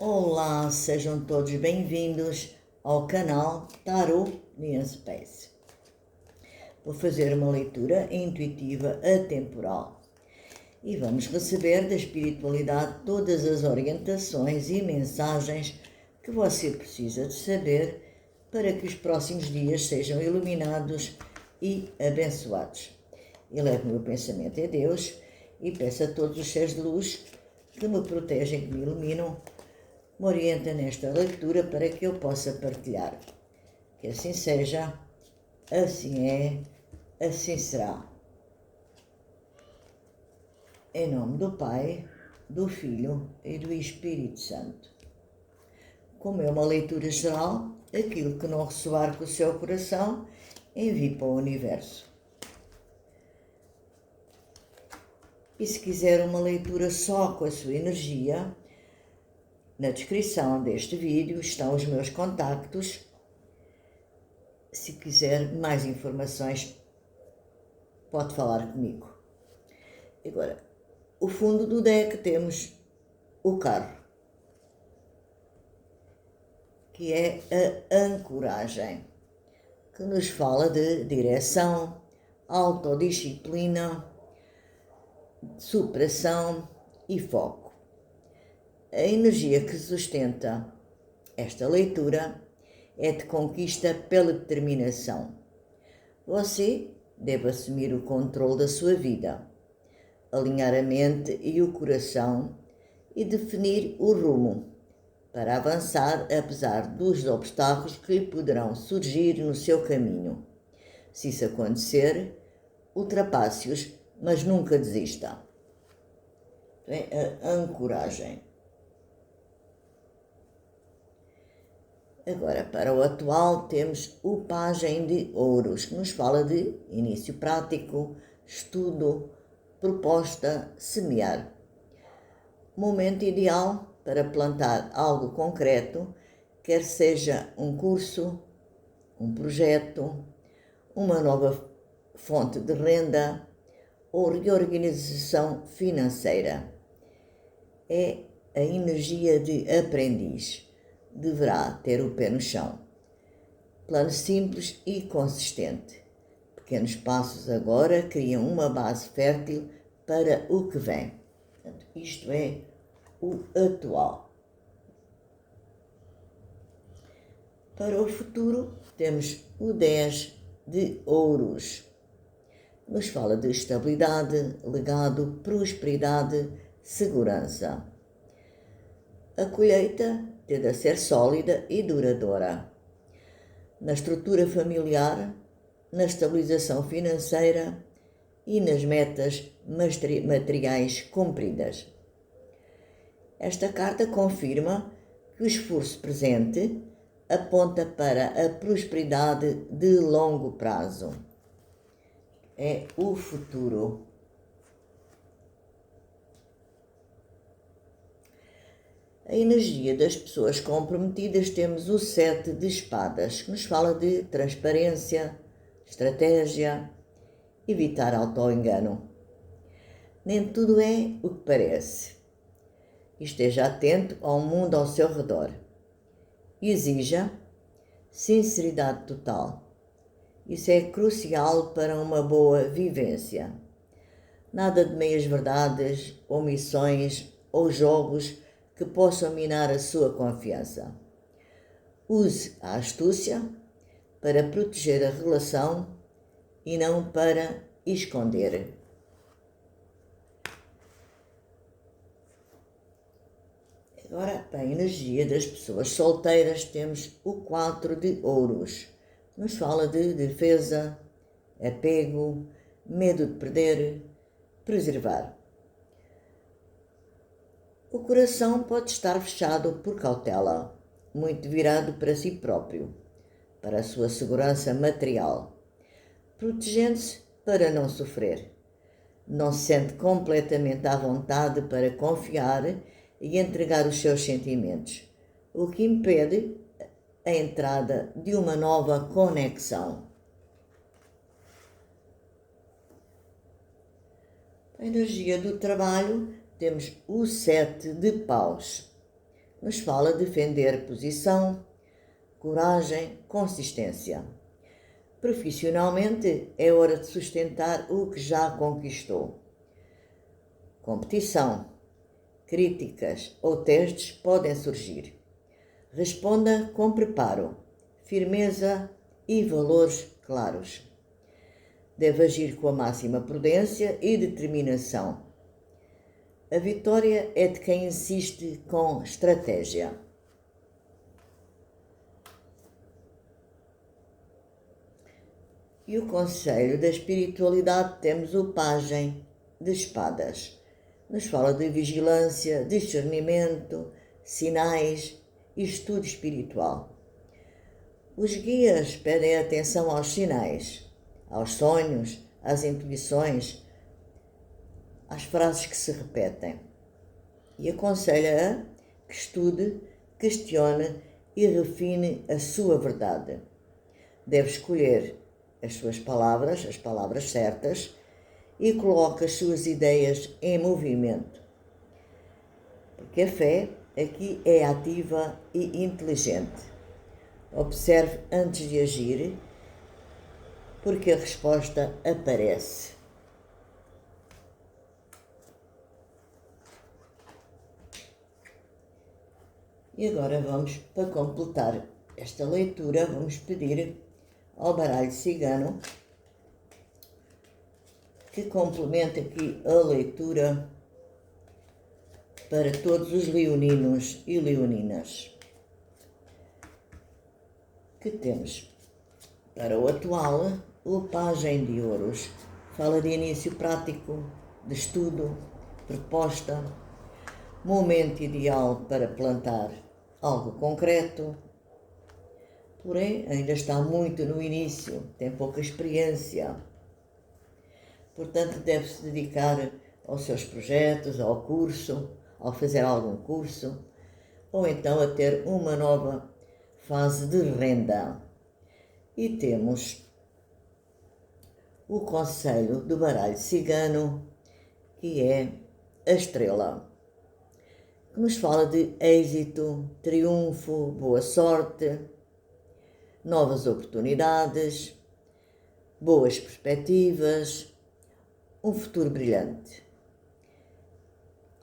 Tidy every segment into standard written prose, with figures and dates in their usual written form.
Olá, sejam todos bem-vindos ao canal Tarot Neon Space. Vou fazer uma leitura intuitiva atemporal e vamos receber da espiritualidade todas as orientações e mensagens que você precisa de saber para que os próximos dias sejam iluminados e abençoados. Elevo o meu pensamento a Deus e peço a todos os seres de luz que me protegem, que me iluminam, me orienta nesta leitura para que eu possa partilhar. Que assim seja, assim é, assim será. Em nome do Pai, do Filho e do Espírito Santo. Como é uma leitura geral, aquilo que não ressoar com o seu coração, envie para o universo. E se quiser uma leitura só com a sua energia, na descrição deste vídeo estão os meus contactos. Se quiser mais informações, pode falar comigo. Agora, o fundo do deck temos o carro, que é a ancoragem, que nos fala de direção, autodisciplina, superação e foco. A energia que sustenta esta leitura é de conquista pela determinação. Você deve assumir o controle da sua vida, alinhar a mente e o coração e definir o rumo para avançar apesar dos obstáculos que lhe poderão surgir no seu caminho. Se isso acontecer, ultrapasse-os, mas nunca desista. É a ancoragem. Agora, para o atual, temos o Pajem de Ouros, que nos fala de início prático, estudo, proposta, semear. Momento ideal para plantar algo concreto, quer seja um curso, um projeto, uma nova fonte de renda ou reorganização financeira. É a energia de aprendiz. Deverá ter o pé no chão. Plano simples e consistente. Pequenos passos agora criam uma base fértil para o que vem. Portanto, isto é o atual. Para o futuro, temos o 10 de Ouros. Nos fala de estabilidade, legado, prosperidade, segurança. A colheita tende a ser sólida e duradoura. Na estrutura familiar, na estabilização financeira e nas metas materiais cumpridas. Esta carta confirma que o esforço presente aponta para a prosperidade de longo prazo. É o futuro. A energia das pessoas comprometidas, temos o 7 de espadas, que nos fala de transparência, estratégia, evitar auto-engano. Nem tudo é o que parece. Esteja atento ao mundo ao seu redor. Exija sinceridade total. Isso é crucial para uma boa vivência. Nada de meias-verdades, omissões ou jogos que possam minar a sua confiança. Use a astúcia para proteger a relação e não para esconder. Agora, para a energia das pessoas solteiras, temos o 4 de Ouros. Nos fala de defesa, apego, medo de perder, preservar. O coração pode estar fechado por cautela, muito virado para si próprio, para a sua segurança material, protegendo-se para não sofrer. Não se sente completamente à vontade para confiar e entregar os seus sentimentos, o que impede a entrada de uma nova conexão. A energia do trabalho, temos o 7 de paus, nos fala defender posição, coragem, consistência. Profissionalmente, é hora de sustentar o que já conquistou. Competição, críticas ou testes podem surgir. Responda com preparo, firmeza e valores claros. Deve agir com a máxima prudência e determinação. A vitória é de quem insiste com estratégia. E o conselho da espiritualidade temos o pajem de espadas. Nos fala de vigilância, discernimento, sinais e estudo espiritual. Os guias pedem atenção aos sinais, aos sonhos, às intuições, às frases que se repetem. E aconselha-a que estude, questione e refine a sua verdade. Deve escolher as suas palavras, as palavras certas, e coloque as suas ideias em movimento. Porque a fé aqui é ativa e inteligente. Observe antes de agir, porque a resposta aparece. E agora vamos, para completar esta leitura, vamos pedir ao baralho cigano que complemente aqui a leitura para todos os leoninos e leoninas. Que temos para o atual o pajem de ouros. Fala de início prático, de estudo, proposta, momento ideal para plantar algo concreto, porém ainda está muito no início, tem pouca experiência. Portanto, deve-se dedicar aos seus projetos, ao curso, ao fazer algum curso, ou então a ter uma nova fase de renda. E temos o conselho do baralho cigano, que é a estrela, que nos fala de êxito, triunfo, boa sorte, novas oportunidades, boas perspectivas, um futuro brilhante.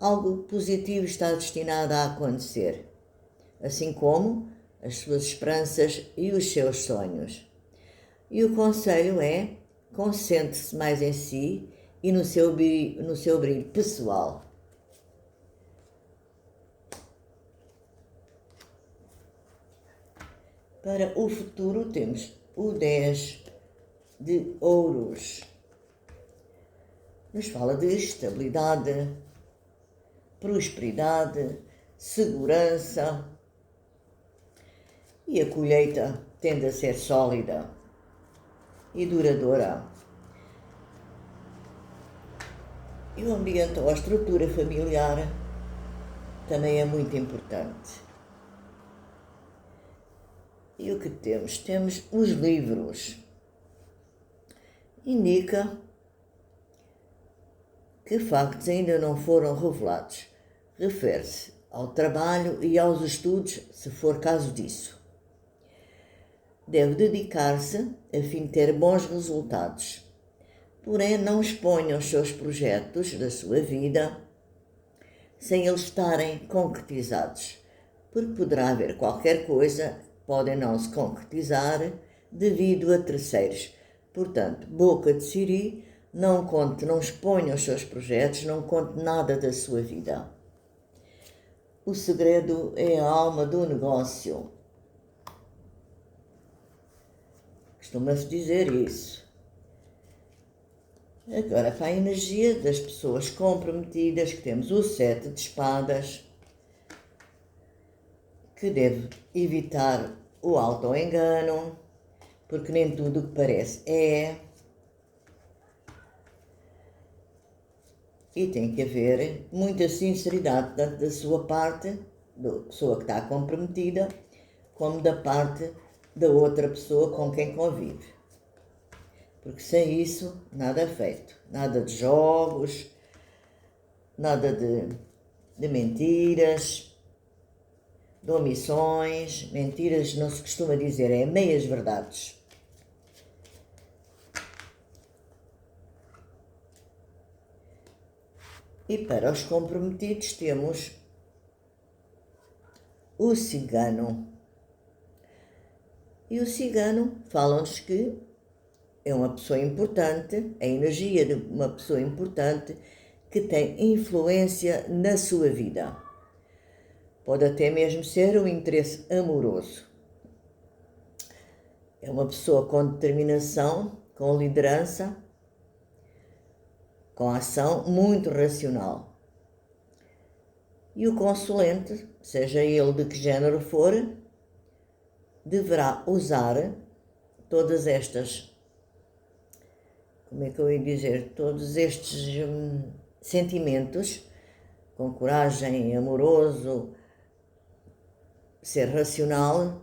Algo positivo está destinado a acontecer, assim como as suas esperanças e os seus sonhos. E o conselho é: concentre-se mais em si e no seu brilho pessoal. Para o futuro temos o 10 de ouros. Nos fala de estabilidade, prosperidade, segurança, e a colheita tende a ser sólida e duradoura. E o ambiente ou a estrutura familiar também é muito importante. E o que temos? Temos os livros. Indica que factos ainda não foram revelados. Refere-se ao trabalho e aos estudos, se for caso disso. Deve dedicar-se a fim de ter bons resultados. Porém, não exponha os seus projetos da sua vida sem eles estarem concretizados, porque poderá haver qualquer coisa que pode não se concretizar devido a terceiros. Portanto, boca de siri, não conte, não exponha os seus projetos, não conte nada da sua vida. O segredo é a alma do negócio. Costuma-se dizer isso. Agora, para a energia das pessoas comprometidas, que temos o 7 de espadas, que deve evitar o auto-engano, porque nem tudo o que parece é. E tem que haver muita sinceridade, tanto da sua parte, da pessoa que está comprometida, como da parte da outra pessoa com quem convive. Porque sem isso, nada é feito. Nada de jogos, nada de mentiras. de omissões, mentiras, não se costuma dizer, é meias verdades. E para os comprometidos temos o cigano. E o cigano fala-nos que é uma pessoa importante, a energia de uma pessoa importante que tem influência na sua vida. Pode até mesmo ser um interesse amoroso. É uma pessoa com determinação, com liderança, com ação muito racional. E o consulente, seja ele de que género for, deverá usar todas estas, todos estes sentimentos, com coragem, amoroso, ser racional,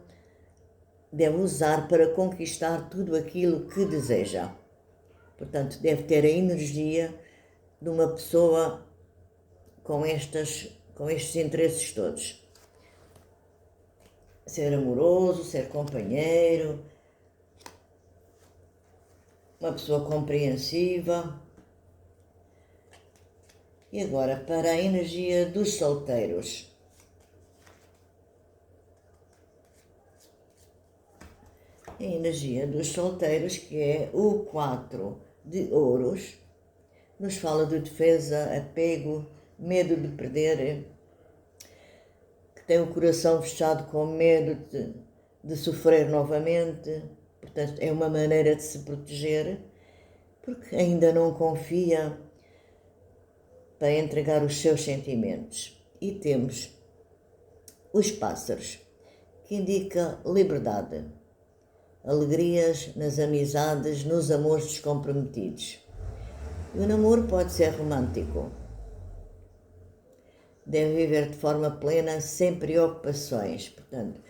deve usar para conquistar tudo aquilo que deseja. Portanto, deve ter a energia de uma pessoa com estes interesses todos. Ser amoroso, ser companheiro, uma pessoa compreensiva. E agora para a energia dos solteiros. A energia dos solteiros, que é o 4 de ouros, nos fala de defesa, apego, medo de perder, que tem o coração fechado com medo de sofrer novamente. Portanto, é uma maneira de se proteger, porque ainda não confia para entregar os seus sentimentos. E temos os pássaros, que indica liberdade, alegrias nas amizades, nos amores descomprometidos. E o namoro pode ser romântico. Deve viver de forma plena, sem preocupações. Portanto,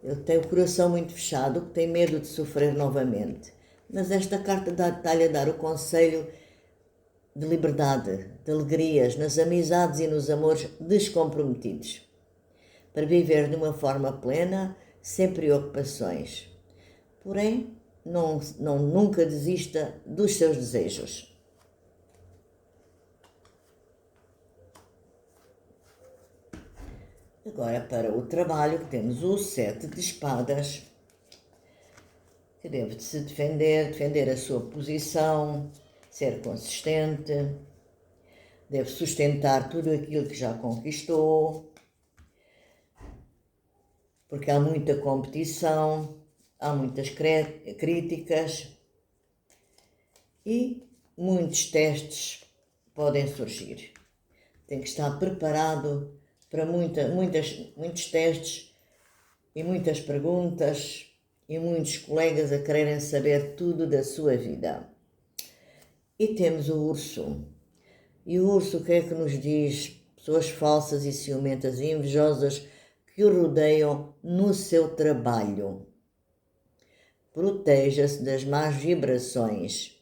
ele tem o coração muito fechado, tem medo de sofrer novamente. Mas esta carta está-lhe a dar o conselho de liberdade, de alegrias nas amizades e nos amores descomprometidos, para viver de uma forma plena, sem preocupações. Porém, nunca desista dos seus desejos. Agora, para o trabalho, que temos o 7 de espadas, que deve se defender a sua posição, ser consistente, deve sustentar tudo aquilo que já conquistou, porque há muita competição, há muitas críticas e muitos testes podem surgir. Tem que estar preparado para muitos testes e muitas perguntas e muitos colegas a quererem saber tudo da sua vida. E temos o urso. E o urso, o que é que nos diz? Pessoas falsas e ciumentas e invejosas que o rodeiam no seu trabalho. Proteja-se das más vibrações.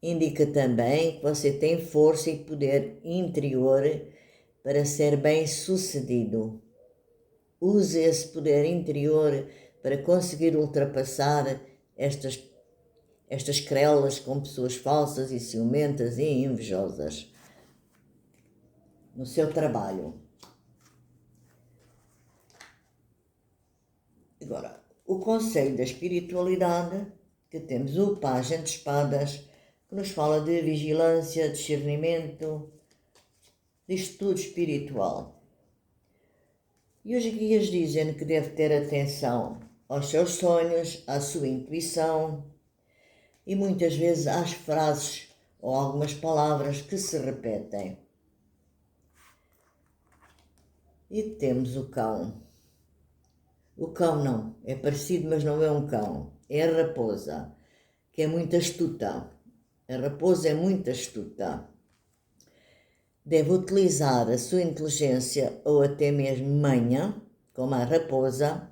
Indica também que você tem força e poder interior para ser bem-sucedido. Use esse poder interior para conseguir ultrapassar estas querelas com pessoas falsas e ciumentas e invejosas no seu trabalho. Agora, o conselho da espiritualidade, que temos o Pajem de Espadas, que nos fala de vigilância, discernimento, de estudo espiritual. E os guias dizem que deve ter atenção aos seus sonhos, à sua intuição e muitas vezes às frases ou algumas palavras que se repetem. E temos o cão. O cão não, é parecido, mas não é um cão. É a raposa, que é muito astuta. A raposa é muito astuta. Deve utilizar a sua inteligência ou até mesmo manha, como a raposa,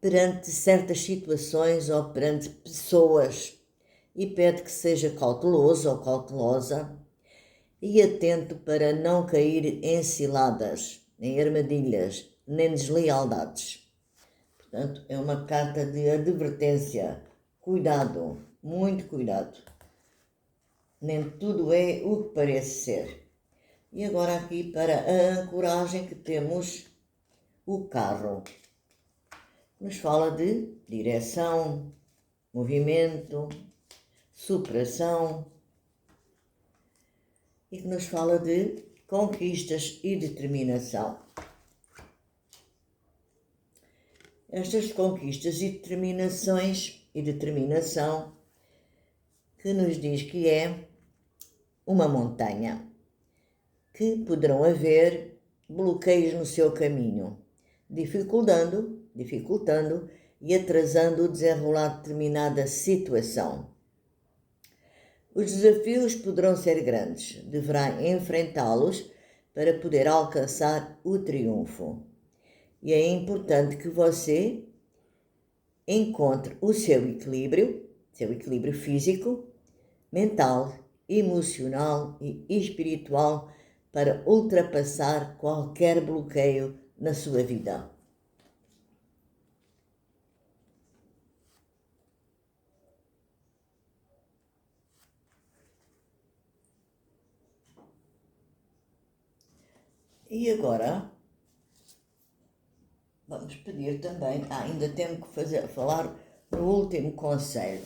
perante certas situações ou perante pessoas, e pede que seja cauteloso ou cautelosa e atento para não cair em ciladas, nem armadilhas, nem deslealdades. Portanto, é uma carta de advertência. Cuidado, muito cuidado. Nem tudo é o que parece ser. E agora aqui para a ancoragem que temos o carro. Nos fala de direção, movimento, superação e que nos fala de conquistas e determinação. Estas conquistas e determinação que nos diz que é uma montanha, que poderão haver bloqueios no seu caminho, dificultando e atrasando o desenrolar de determinada situação. Os desafios poderão ser grandes, deverá enfrentá-los para poder alcançar o triunfo. E é importante que você encontre o seu equilíbrio físico, mental, emocional e espiritual para ultrapassar qualquer bloqueio na sua vida. E agora vamos pedir também, ainda temos que falar no último conselho.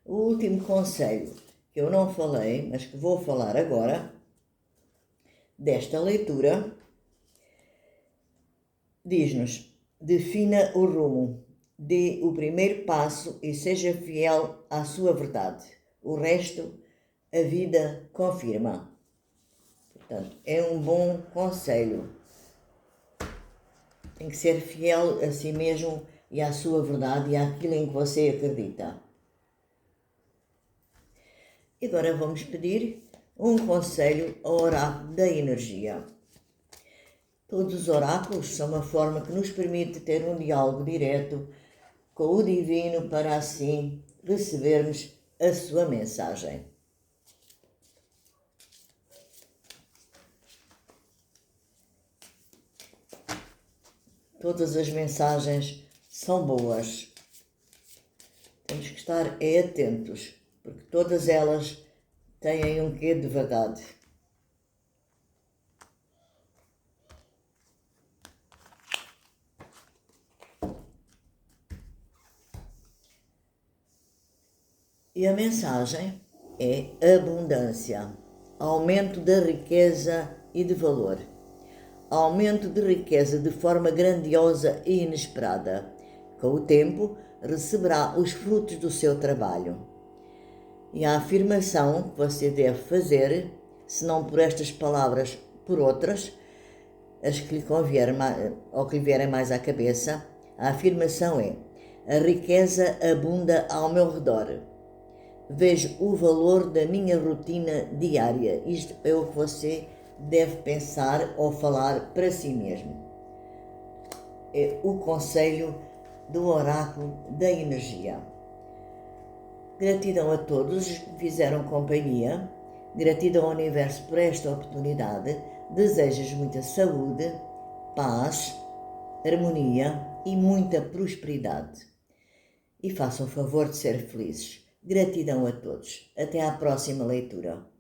O último conselho que eu não falei, mas que vou falar agora, desta leitura, diz-nos: defina o rumo, dê o primeiro passo e seja fiel à sua verdade. O resto, a vida confirma. Portanto, é um bom conselho. Tem que ser fiel a si mesmo e à sua verdade e àquilo em que você acredita. E agora vamos pedir um conselho ao oráculo da energia. Todos os oráculos são uma forma que nos permite ter um diálogo direto com o divino para assim recebermos a sua mensagem. Todas as mensagens são boas. Temos que estar atentos, porque todas elas têm um quê de verdade. E a mensagem é abundância, aumento da riqueza e de valor. Aumento de riqueza de forma grandiosa e inesperada. Com o tempo, receberá os frutos do seu trabalho. E a afirmação que você deve fazer, se não por estas palavras, por outras, as que lhe convierem ou que lhe vierem mais à cabeça, a afirmação é: a riqueza abunda ao meu redor. Vejo o valor da minha rotina diária. Isto é o que você deve pensar ou falar para si mesmo. É o conselho do oráculo da energia. Gratidão a todos os que me fizeram companhia. Gratidão ao universo por esta oportunidade. Desejo-vos muita saúde, paz, harmonia e muita prosperidade. E façam o favor de ser felizes. Gratidão a todos. Até à próxima leitura.